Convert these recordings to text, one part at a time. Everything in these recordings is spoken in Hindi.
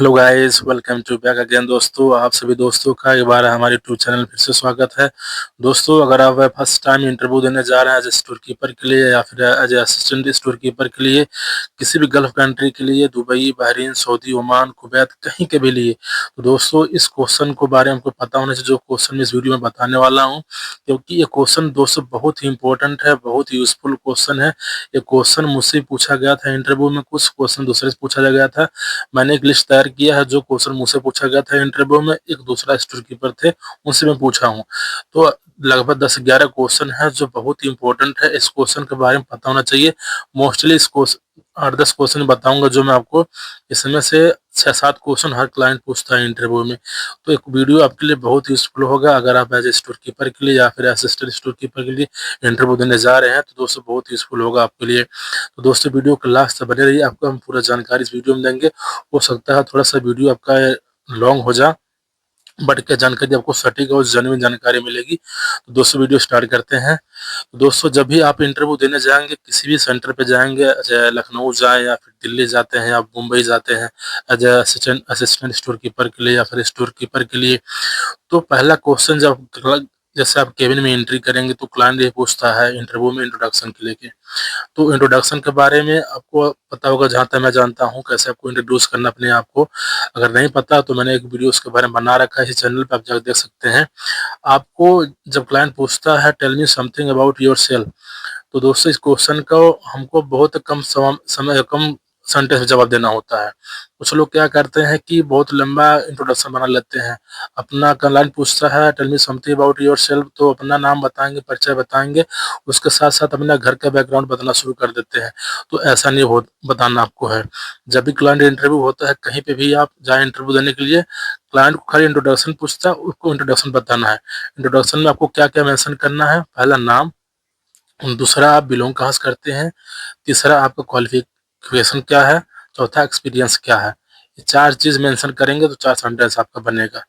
Hello guys, welcome to back again. दोस्तों, आप सभी दोस्तों का एक बार हमारे यूट्यूब चैनल फिर से स्वागत है। दोस्तों, अगर आप फर्स्ट टाइम इंटरव्यू देने जा रहे हैं एज ए स्टोर कीपर के लिए या फिर as a assistant store keeper के लिए, किसी भी गल्फ कंट्री के लिए, Dubai, Bahrain, Saudi, Oman, Kuwait, कहीं के भी लिए, तो दोस्तों इस क्वेश्चन को बारे में हमको पता होने से जो क्वेश्चन मैं इस वीडियो में बताने वाला हूँ, क्योंकि ये क्वेश्चन दोस्तों बहुत ही इंपॉर्टेंट है, बहुत ही यूजफुल क्वेश्चन है। ये क्वेश्चन मुझसे पूछा गया था इंटरव्यू में, कुछ क्वेश्चन दूसरे से पूछा गया था। मैंने एक लिस्ट तैयार किया है जो क्वेश्चन मुझसे पूछा गया था इंटरव्यू में, एक दूसरा स्टोर कीपर थे उनसे मैं पूछा हूँ। तो लगभग 10-11 क्वेश्चन है जो बहुत ही इंपॉर्टेंट है, इस क्वेश्चन के बारे में पता होना चाहिए। मोस्टली इस क्वेश्चन 8-10 क्वेश्चन बताऊंगा जो मैं आपको, इसमें से 6-7 क्वेश्चन हर क्लाइंट पूछता है इंटरव्यू में। तो एक वीडियो आपके लिए बहुत यूजफुल होगा अगर आप एज ए स्टोर कीपर के लिए या फिर असिस्टेंट स्टोर कीपर के लिए इंटरव्यू देने जा रहे हैं, तो दोस्तों बहुत यूजफुल होगा आपके लिए। तो दोस्तों वीडियो के लास्ट तक बने रहिए, आपको हम पूरा जानकारी इस वीडियो में देंगे। हो सकता है थोड़ा सा वीडियो आपका लॉन्ग हो जा, बट क्या जानकारी आपको सटीक और जेन्युइन जानकारी मिलेगी। तो दोस्तों वीडियो स्टार्ट करते हैं। तो दोस्तों, जब भी आप इंटरव्यू देने जाएंगे, किसी भी सेंटर पे जाएंगे, चाहे लखनऊ जाएं या फिर दिल्ली जाते हैं या मुंबई जाते हैं as a assistant store keeper के लिए या फिर स्टोर कीपर के लिए, तो पहला क्वेश्चन जब जैसे आप केबिन में एंट्री करेंगे तो क्लाइंट ये पूछता है इंटरव्यू में इंट्रोडक्शन के लेके। तो इंट्रोडक्शन के बारे में आपको पता होगा, जहाँ तक मैं जानता हूँ, कैसे आपको इंट्रोड्यूस करना अपने आप को। अगर नहीं पता तो मैंने एक वीडियो उसके बारे में बना रखा है, इस चैनल पे आप जाकर देख सकते हैं। आपको जब क्लाइंट पूछता है tell me something about yourself, तो दोस्तों इस क्वेश्चन को हमको बहुत कम समय कम सेंटेंस में जवाब देना होता है। कुछ लोग क्या करते हैं कि बहुत लंबा इंट्रोडक्शन बना लेते हैं। अपना क्लाइंट पूछता है tell me something about yourself, तो अपना नाम बताएंगे, परिचय बताएंगे, उसके साथ साथ अपना घर का बैकग्राउंड बताना शुरू कर देते हैं। तो ऐसा नहीं हो बताना आपको है। जब भी क्लाइंट इंटरव्यू होता है, कहीं पे भी आप जाए इंटरव्यू देने के लिए, क्लाइंट को खाली इंट्रोडक्शन पूछता है, उसको इंट्रोडक्शन बताना है। इंट्रोडक्शन में आपको क्या क्या मेंशन करना है? पहला नाम, दूसरा आप बिलोंग कहाँ से करते हैं, तीसरा आपका क्वालिफिकेशन क्या है, चौथा एक्सपीरियंस क्या है। ये 4 चीज मेंशन करेंगे तो 4 सेंटेंस आपका बनेगा।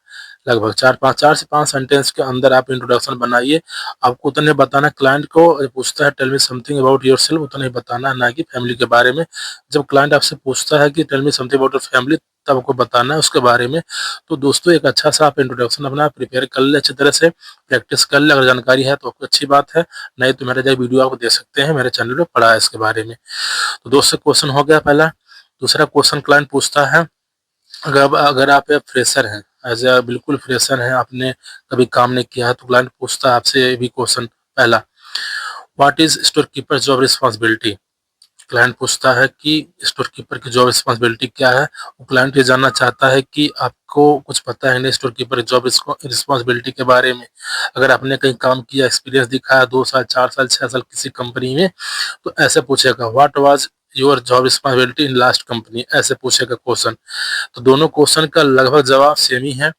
लगभग 4 से 5 सेंटेंस के अंदर आप इंट्रोडक्शन बनाइए। आपको उतने बताना, क्लाइंट को पूछता है tell me something about yourself, उतना ही बताना है, ना कि फैमिली के बारे में। जब क्लाइंट आपसे पूछता है कि tell me something about your family, तब आपको बताना है उसके बारे में। तो दोस्तों एक अच्छा सा आप इंट्रोडक्शन अपना प्रिपेयर कर ले, अच्छी तरह से प्रैक्टिस कर ले। अगर जानकारी है तो आपको अच्छी बात है, नहीं तो मेरे जो वीडियो आप देख सकते हैं, मेरे चैनल पे पड़ा है इसके बारे में। तो दोस्तों क्वेश्चन हो गया पहला। दूसरा क्वेश्चन क्लाइंट पूछता है, अगर आप एक फ्रेशर हैं, एज ए बिल्कुल फ्रेशर हैं, आपने कभी काम नहीं किया है, तो क्लाइंट पूछता है आपसे ये भी क्वेश्चन पहला, what is store keeper job responsibility. Client पूछता है कि स्टोर कीपर की जॉब रिस्पॉन्सिबिलिटी क्या है। वो क्लाइंट ये जानना चाहता है कि आपको कुछ पता है नहीं स्टोर कीपर जॉब रिस्पॉन्सिबिलिटी के बारे में। अगर आपने कहीं काम किया, एक्सपीरियंस दिखाया 2 साल, 4 साल, 6 साल किसी कंपनी में, तो ऐसे पूछेगा what was your job responsibility in last company, ऐसे पूछेगा क्वेश्चन। तो दोनों क्वेश्चन का लगभग जवाब सेम ही है।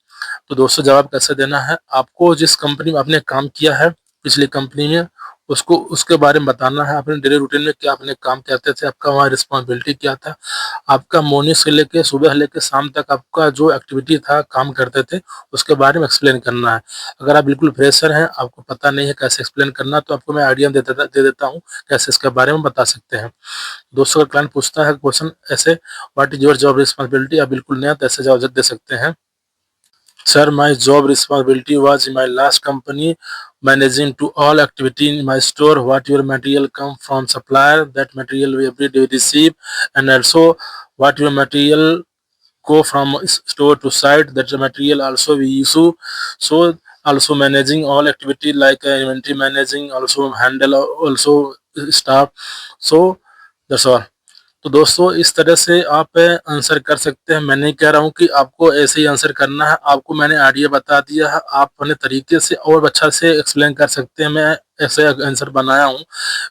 तो दोस्तों जवाब कैसे देना है, आपको जिस कंपनी में आपने काम किया है, पिछली कंपनी में, उसको उसके बारे में बताना है। अपने डेली रूटीन में क्या आपने काम करते थे, आपका वहाँ रिस्पॉन्सिबिलिटी क्या था, आपका मॉर्निंग से लेके सुबह लेके शाम तक आपका जो एक्टिविटी था, काम करते थे, उसके बारे में एक्सप्लेन करना है। अगर आप बिल्कुल फ्रेशर हैं, आपको पता नहीं है कैसे एक्सप्लेन करना, तो आपको मैं आइडिया दे देता हूँ कैसे इसके बारे में बता सकते हैं। दोस्तों का क्लाइंट पूछता है क्वेश्चन ऐसे, what is your job responsibility, आप बिल्कुल नया तो ऐसे जवाब दे सकते हैं, sir, my job responsibility was in my last company managing to all activity in my store. What your material come from supplier, that material we every day receive, and also what your material go from store to site, that the material also we issue. So also managing all activity like inventory managing, also handle also staff. So that's all. तो दोस्तों इस तरह से आप आंसर कर सकते हैं। मैं नहीं कह रहा हूँ कि आपको ऐसे ही आंसर करना है, आपको मैंने आइडिया बता दिया है, आप अपने तरीके से और अच्छा से एक्सप्लेन कर सकते हैं। मैं ऐसे आंसर बनाया हूँ,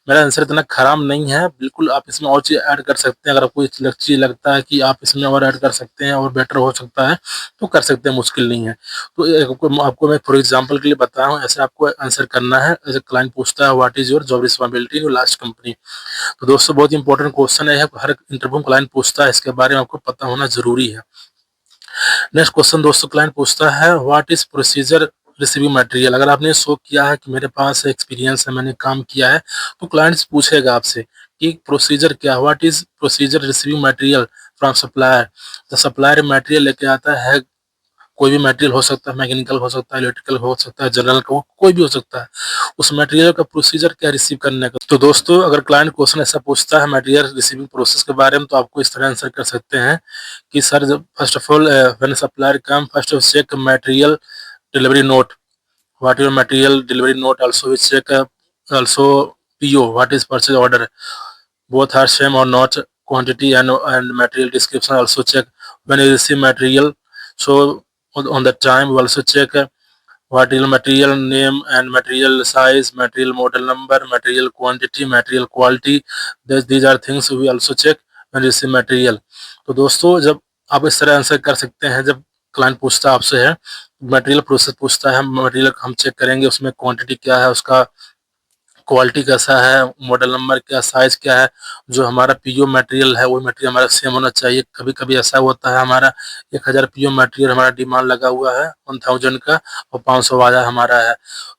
मेरा आंसर इतना खराब नहीं है, बिल्कुल आप इसमें और चीज़ ऐड कर सकते हैं। अगर आपको चीज़ लगता है कि आप इसमें और ऐड कर सकते हैं और बेटर हो सकता है, तो कर सकते हैं, मुश्किल नहीं है। तो आपको मैं फॉर एग्जाम्पल के लिए बताया हूँ, ऐसे आपको आंसर करना है। ऐसे क्लाइंट पूछता है what is your job responsibility in last company. तो दोस्तों बहुत इंपॉर्टेंट क्वेश्चन है, हर इंटरव्यू में क्लाइंट पूछता है, इसके बारे में आपको पता होना जरूरी है। नेक्स्ट क्वेश्चन दोस्तों क्लाइंट पूछता है what is procedure receiving material. अगर आपने शो किया है कि मेरे पास एक्सपीरियंस है, मैंने काम किया है, तो क्लाइंट पूछेगा आपसे कि प्रोसीजर क्या है, what is procedure receiving material from supplier. तो सप्लायर मटेरियल लेके आता है, कोई भी मटेरियल हो सकता है, मैकेनिकल हो सकता है, इलेक्ट्रिकल हो सकता है, जनरल का कोई भी हो सकता है। उस मटेरियल का प्रोसीजर क्या रिसीव करने का। तो दोस्तों अगर क्लाइंट क्वेश्चन ऐसा पूछता है मटेरियल रिसीविंग प्रोसेस के बारे में, तो आपको इस तरह आंसर कर सकते हैं कि सर जब first of all when supplier come first check material delivery note, what your material delivery note, also we check also PO, what is purchase order, both are same or not, quantity and material description also check. When you receive material, so on that time we also check what is material name and material size, material model number, material quantity, material quality. These are things we also check when you receive material. तो दोस्तों जब आप इस तरह आंसर कर सकते हैं, जब क्लाइंट पूछता आपसे है मटेरियल प्रोसेस पूछता है, मटेरियल हम चेक करेंगे उसमें क्वांटिटी क्या है, उसका क्वालिटी कैसा है, मॉडल नंबर क्या, साइज क्या है, जो हमारा पीओ मटेरियल है वो मटेरियल हमारा सेम होना चाहिए। कभी कभी ऐसा होता है हमारा 1000 पीओ मटेरियल हमारा डिमांड लगा हुआ है 1000 का और 500 वाला हमारा है,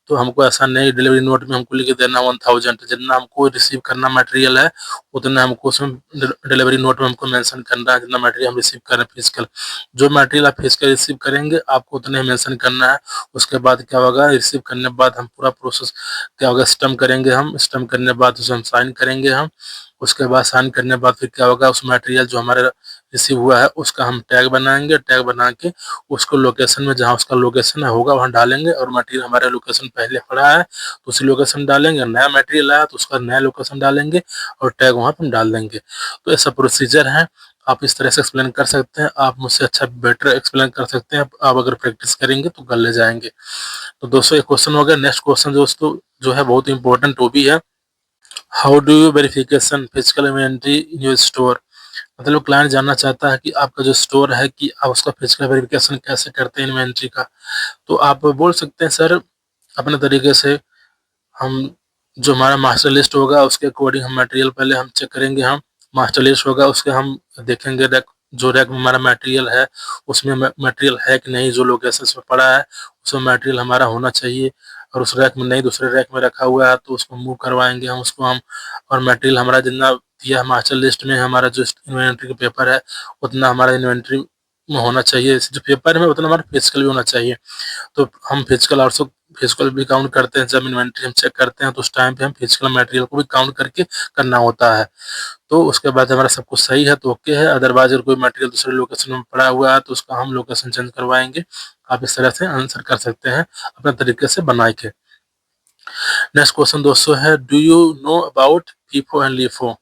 तो हमको ऐसा नहीं डिलीवरी नोट में हमको लिख देना 1000, जितना हमको रिसीव करना मटेरियल है उतना हमको उसमें डिलीवरी नोट में हमको मेंशन करना है, जितना मटेरियल हम रिसीव कर रहे हैं फिजिकल। जो मटेरियल आप फिजिकल रिसीव करेंगे आपको उतने ही मेंशन करना है। उसके बाद क्या होगा, रिसीव करने के बाद हम पूरा प्रोसेस क्या होगा, स्टम्प करेंगे, हम स्टम्प करने के बाद उसे हम साइन करेंगे हम। उसके बाद साइन करने के बाद फिर क्या होगा, उस मटेरियल जो हमारे रिसीव हुआ है उसका हम टैग बनाएंगे, टैग बना के उसको लोकेशन में जहाँ उसका लोकेशन है होगा वहाँ डालेंगे, और मटेरियल हमारे लोकेशन पहले पड़ा है तो उसी लोकेशन डालेंगे, नया मटेरियल आया तो उसका नया लोकेशन डालेंगे और टैग वहाँ पर डाल देंगे। तो ऐसा प्रोसीजर है, आप इस तरह से एक्सप्लेन कर सकते हैं, आप मुझसे अच्छा बेटर एक्सप्लेन कर सकते हैं, आप अगर प्रैक्टिस करेंगे तो कर ले जाएंगे। तो दोस्तों ये क्वेश्चन हो गया। नेक्स्ट क्वेश्चन दोस्तों जो है बहुत इंपॉर्टेंट वो भी है, how do you verification physical inventory in your store. मतलब क्लाइंट जानना चाहता है कि आपका जो स्टोर है कि आप उसका फिजिकल वेरिफिकेशन कैसे करते हैं इन्वेंट्री का। तो आप बोल सकते हैं सर अपने तरीके से, हम जो हमारा मास्टर लिस्ट होगा उसके अकॉर्डिंग हम मटेरियल पहले हम चेक करेंगे, हम मास्टर लिस्ट होगा उसके हम देखेंगे रैक, जो रैक में हमारा मटेरियल है उसमें मटेरियल है कि नहीं, जो लोकेशन पे पड़ा है उसमें मटेरियल हमारा होना चाहिए, और उस रैक में नहीं दूसरे रैक में रखा हुआ है तो उसको मूव करवाएंगे हम उसको हम। और मटेरियल हमारा जितना दिया है मास्टर लिस्ट में, हमारा जो इन्वेंट्री का पेपर है उतना हमारा इन्वेंट्री में होना चाहिए, जो पेपर में उतना हमारा फिजिकल भी होना चाहिए। तो हम फिजिकल ऑल्सो फिजिकल भी काउंट करते हैं, जब इन्वेंट्री हम चेक करते हैं तो उस टाइम पे हम फिजिकल मटेरियल को भी काउंट करके करना होता है। तो उसके बाद हमारा सब कुछ सही है तो ओके है, अदरवाइज अगर कोई मटेरियल दूसरे लोकेशन में पड़ा हुआ है तो उसका हम लोकेशन चेंज करवाएंगे। आप इस तरह से आंसर कर सकते हैं अपने तरीके से बना के। नेक्स्ट क्वेश्चन दोस्तों है, do you know about FIFO and LIFO.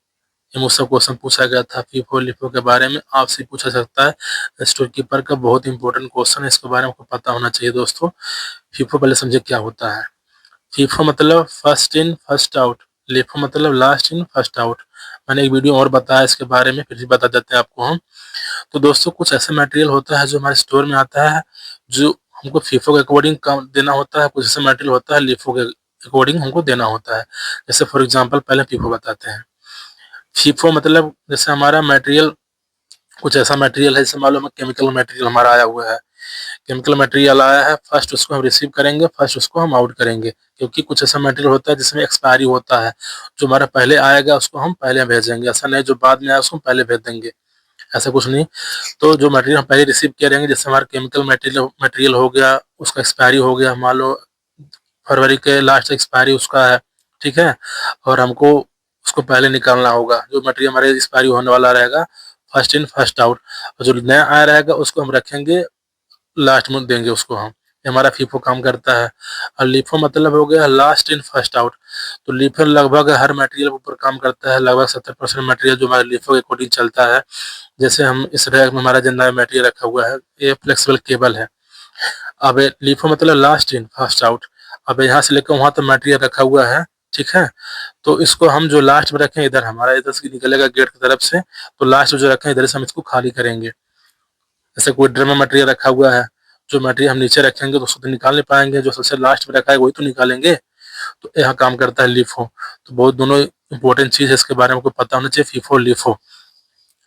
ये मुझसे क्वेश्चन पूछा गया था फीफो लिफो के बारे में, आपसे पूछा सकता है स्टोर कीपर का, बहुत इंपॉर्टेंट क्वेश्चन है, इसके बारे में आपको पता होना चाहिए दोस्तों। फीफो पहले समझे क्या होता है। फीफो मतलब first in first out, LIFO मतलब लास्ट इन फर्स्ट आउट। मैंने एक वीडियो और बताया इसके बारे में, फिर भी बता देते हैं आपको हम। तो दोस्तों कुछ ऐसा मटेरियल होता है जो हमारे स्टोर में आता है जो हमको फीफो के अकॉर्डिंग देना होता है, कुछ ऐसा मटेरियल होता है लिफो के अकॉर्डिंग हमको देना होता है। जैसे फॉर एग्जांपल पहले फीफो बताते हैं। फीफो मतलब जैसे हमारा मटेरियल कुछ ऐसा मटेरियल है, जैसे मालूम है केमिकल मटेरियल हमारा आया हुआ है, केमिकल मटेरियल आया है, फर्स्ट उसको हम रिसीव करेंगे, फर्स्ट उसको हम आउट करेंगे, क्योंकि कुछ ऐसा मटेरियल होता है जिसमें एक्सपायरी होता है, जो हमारा पहले आएगा उसको हम पहले भेजेंगे, ऐसा नहीं जो बाद में आया उसको पहले भेज देंगे, ऐसा कुछ नहीं। तो जो मटेरियल हम पहले रिसीव करेंगे, जैसे हमारा केमिकल मटेरियल मटेरियल हो गया, उसका एक्सपायरी हो गया, मान लो फरवरी के लास्ट एक्सपायरी उसका है, ठीक है, और हमको उसको पहले निकालना होगा, जो मटेरियल हमारे एक्सपायरी होने वाला रहेगा फर्स्ट इन फर्स्ट आउट, और जो नया आया रहेगा उसको हम रखेंगे लास्ट में देंगे उसको हम। ये हमारा फीफो काम करता है। और लिफो मतलब हो गया लास्ट इन फर्स्ट आउट। तो लिफो लगभग हर मटेरियल के ऊपर काम करता है, लगभग 70% मटेरियल जो हमारे लिफो के अकॉर्डिंग चलता है। जैसे हम इस रैक में हमारा जितना मटेरियल रखा हुआ है, ये फ्लेक्सिबल केबल है। अब लिफो मतलब लास्ट इन फर्स्ट आउट। अब यहाँ से लेकर वहां तक मटेरियल रखा हुआ है, ठीक है, तो इसको हम जो लास्ट में रखें, इधर हमारा इधर से निकलेगा गेट की तरफ से, तो लास्ट में जो रखें इधर से हम इसको खाली करेंगे। जैसे कोई ड्रम में मटेरियल रखा हुआ है, जो मटेरियल हम नीचे रखेंगे तो उसको तो निकाल नहीं पाएंगे, जो सबसे लास्ट में रखा है वही तो निकालेंगे। तो यहाँ काम करता है लिफो। तो बहुत दोनों इंपॉर्टेंट चीज है, इसके बारे में आपको पता होना चाहिए, फीफो लिफो।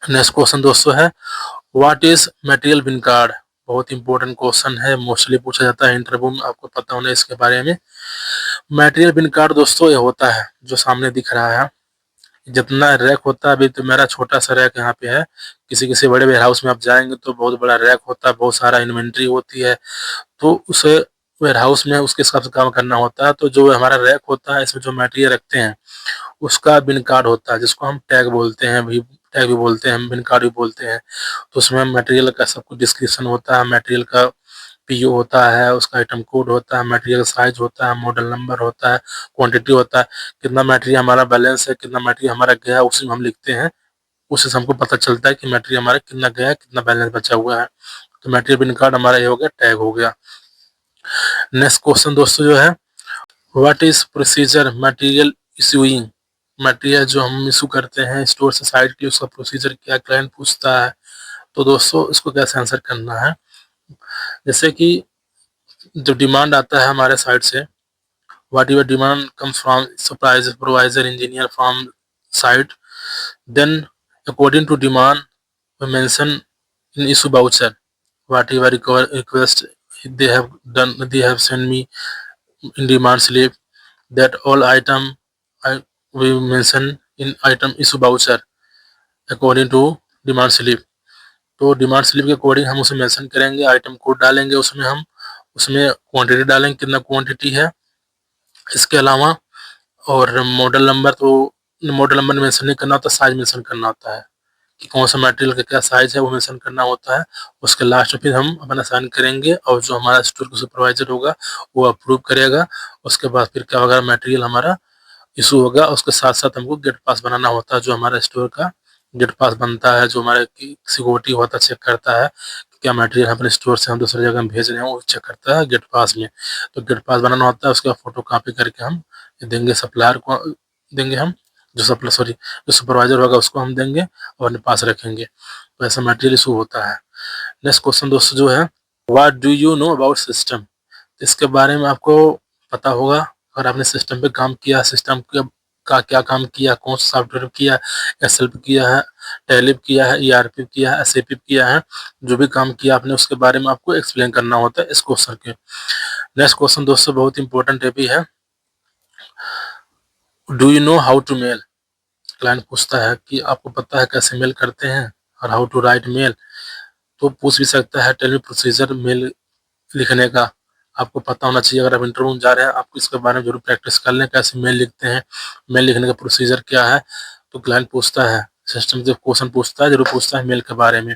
नेक्स्ट क्वेश्चन दोस्तों है, what is material bin card. बहुत इंपॉर्टेंट क्वेश्चन है, मोस्टली पूछा जाता है इंटरव्यू में, आपको पता होना इसके बारे में। मटेरियल बिन कार्ड दोस्तों ये होता है जो सामने दिख रहा है, जितना रैक होता है, अभी तो मेरा छोटा सा रैक यहाँ पे है, किसी किसी बड़े वेयर हाउस में आप जाएंगे तो बहुत बड़ा रैक होता है, बहुत सारा इन्वेंट्री होती है, तो उसे वेयर हाउस में उसके हिसाब से काम करना होता है। तो जो हमारा रैक होता है, इसमें जो मटेरियल रखते हैं उसका बिन कार्ड होता है, जिसको हम टैग बोलते हैं, भी टैग भी बोलते हैं, बिन कार्ड भी बोलते हैं। तो उसमें मटेरियल का सब कुछ डिस्क्रिप्शन होता है, मटेरियल का पीओ होता है, उसका आइटम कोड होता है, मटेरियल साइज होता है, मॉडल नंबर होता है, क्वांटिटी होता है, कितना मटेरियल हमारा बैलेंस है, कितना मटेरियल हमारा गया है, उसी में हम लिखते हैं। उससे हमको पता चलता है कि मटेरियल हमारा कितना गया है, कितना बैलेंस बचा हुआ है। तो मटेरियल बिन कार्ड हमारा ये हो गया, टैग हो गया। नेक्स्ट क्वेश्चन दोस्तों जो है, what is procedure material issuing. Material जो हम इशू करते हैं स्टोर से साइट के, उसका प्रोसीजर क्या, क्लाइंट पूछता है। तो दोस्तों इसको कैसे आंसर करना है, जैसे कि जो डिमांड आता है हमारे साइड से, whatever demand comes from supplier, supervisor, engineer from site, then according to demand we mention in issue voucher whatever request they have sent me in demand slip, that all item I we mention in item issue voucher according to demand slip। तो डिमांड स्लिप के अकॉर्डिंग हम उसे मेंशन करेंगे, आइटम कोड डालेंगे, उसमें हम उसमें क्वांटिटी डालेंगे, कितना क्वांटिटी है। इसके अलावा और मॉडल नंबर, तो मॉडल नंबर मेंशन नहीं करना होता, साइज मेंशन करना होता है कि कौन सा मटेरियल का क्या साइज है, वो मेंशन करना होता है। उसके लास्ट में फिर हम अपना साइन करेंगे और जो हमारा स्टोर का सुपरवाइजर होगा वो अप्रूव करेगा। उसके बाद फिर क्या होगा, मटेरियल हमारा इशू होगा। उसके साथ साथ हमको गेट पास बनाना होता है, जो हमारा स्टोर का गेट पास बनता है, जो हमारे सिक्योरिटी होता है, चेक करता है कि क्या मटेरियल अपने स्टोर से हम दूसरी जगह में भेज रहे हैं, वो चेक करता है गेट पास में। तो गेट पास बनाना होता है, उसका फोटो कॉपी करके हम देंगे सप्लायर को, देंगे हम जो सप्लाई सॉरी जो सुपरवाइजर होगा उसको हम देंगे और अपने पास रखेंगे। तो ऐसा मटेरियल इशू होता है। नेक्स्ट क्वेश्चन दोस्तों जो है, what do you know about system. इसके बारे में आपको पता होगा, अगर आपने सिस्टम पे काम किया, सिस्टम का क्या काम किया, कौन सा सॉफ्टवेयर किया, एसएल पे किया है, टैली पे किया है, ईआरपी किया है, एसएपी किया है, जो भी काम किया आपने उसके बारे में आपको एक्सप्लेन करना होता है इस क्वेश्चन के। नेक्स्ट क्वेश्चन दोस्तों बहुत इंपॉर्टेंट भी है, do you know how to mail. Client पूछता है कि आपको पता है कैसे मेल करते हैं, और हाउ टू राइट मेल। तो पूछ भी सकता है टेल मी प्रोसीजर मेल लिखने का, आपको पता होना चाहिए। अगर आप इंटरव्यू में जा रहे हैं, आपको इसके बारे में जरूर प्रैक्टिस कर लें, कैसे मेल लिखते हैं, मेल लिखने का प्रोसीजर क्या है। तो क्लाइंट पूछता है, सिस्टम जब क्वेश्चन पूछता है जरूर पूछता है मेल के बारे में।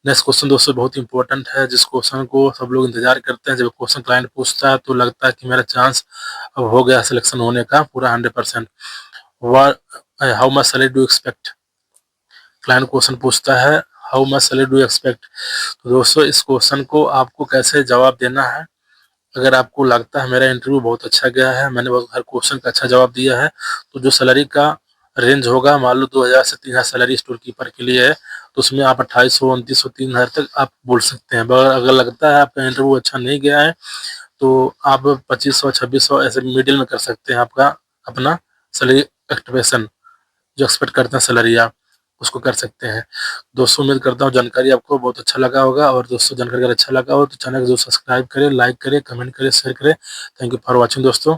नेक्स्ट क्वेश्चन दोस्तों बहुत इंपॉर्टेंट है, जिस क्वेश्चन को सब लोग इंतजार करते हैं। जब क्वेश्चन क्लाइंट पूछता है तो लगता है कि मेरा चांस अब हो गया सिलेक्शन होने का पूरा 100%। How much salary do expect. Client question पूछता है how much salary do expect. तो दोस्तों इस क्वेश्चन को आपको कैसे जवाब देना है, अगर आपको लगता है मेरा इंटरव्यू बहुत अच्छा गया है, मैंने हर क्वेश्चन का अच्छा जवाब दिया है, तो जो सैलरी का रेंज होगा, मान लो 2000 से 3000 सैलरी स्टोर कीपर के लिए है, तो उसमें आप 2800, 2900, 3000 तक आप बोल सकते हैं। अगर लगता है आपका इंटरव्यू अच्छा नहीं गया है तो आप 2500, 2600 ऐसे मिडिल में कर सकते हैं आपका अपना सैलरी एक्सपेक्टेशन, जो एक्सपेक्ट करते हैं सैलरी आप उसको कर सकते हैं। दोस्तों उम्मीद करता हूँ जानकारी आपको बहुत अच्छा लगा होगा, और दोस्तों जानकारी अगर अच्छा लगा हो तो चैनल को जो सब्सक्राइब करें, लाइक करें, कमेंट करें, शेयर करें। थैंक यू फॉर वॉचिंग दोस्तों।